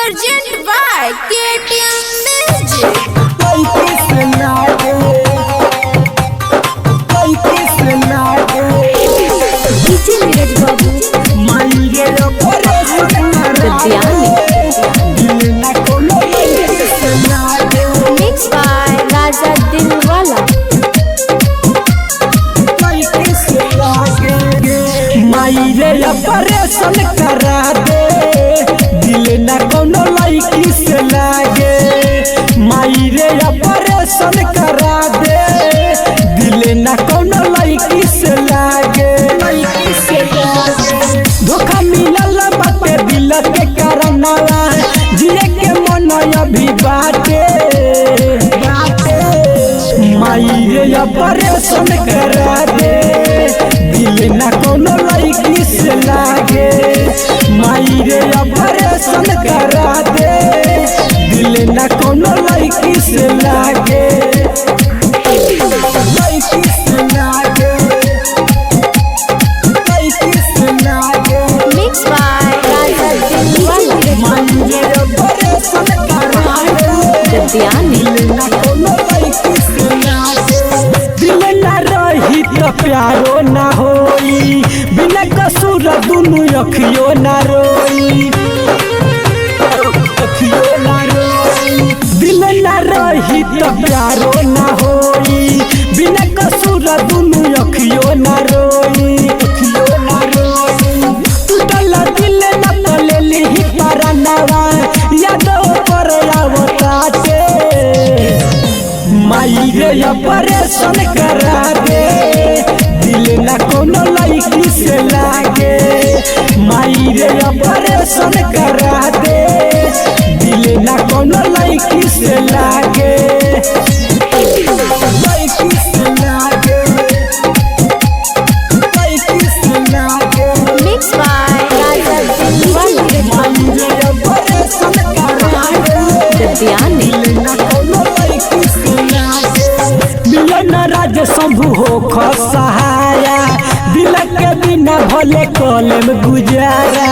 Present by KTM Music. DJ Neeraj बाबू Mixed by राजा दिलवाला। मायरे operation करा दे, दिल ना कोनो लड़की से लागे। मायरे ऑपरेशन करा दे, दिल ना कोनो लड़की से लागे। धोखा मिलल बाटे दिल के करनवा, जिए के मन अभी बाटे। मायरे ऑपरेशन करा दे, दिल ना कोनो लड़की से लागे। मायरे ऑपरेशन करा दे, दिल ना कोनो लड़की से लागे। लड़की से लागे, लड़की से लागे। Mixed by राजा दिलवाला। मायरे ऑपरेशन करा दे, दिल ना कोनो लड़की से लागे। दिल ना रही तो प्यारो ना होई, बिना कसूर दुनु अखियो ना रोई। अखियो ना रोई। दिल ना रही तो प्यारो ना होई, बिना कसूर दुनु अखियो ना रोई। अखियो ना रोई। टूटल दिल ना पलेली ही परनवा, यादो पर आवताटे। मायरे ऑपरेशन करा दे, दिल ना कोनो लड़की से लागे। मायरे ऑपरेशन करा दे, दिल ना कोनो लड़की से लागे। लड़की से लागे, लड़की से लागे। Mixed by राजा दिलवाला। मायरे ऑपरेशन करा दे, दिल ना कोनो लड़की से लागे। मिलन राज शंभु हो खसहाया, दिल के बिना भले कलम गुजारा।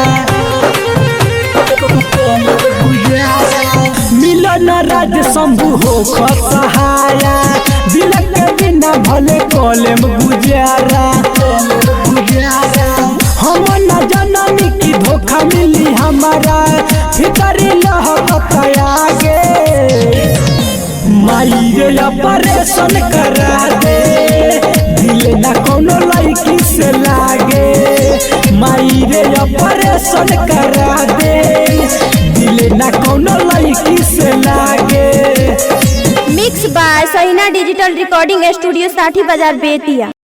मिलन राज शंभु हो खसहाया, दिल के बिना भले कलम गुजारा। हम न जननी की धोखा मिली हमारा, फितरी लहकत आगे। मायरे ऑपरेशन करा दे, दिल ना कोनो लड़की से लागे। मायरे ऑपरेशन करा दे, दिल ना कोनो लड़की से लागे। Mixed by Sahina digital recording studio 60 बाजार बेतिया।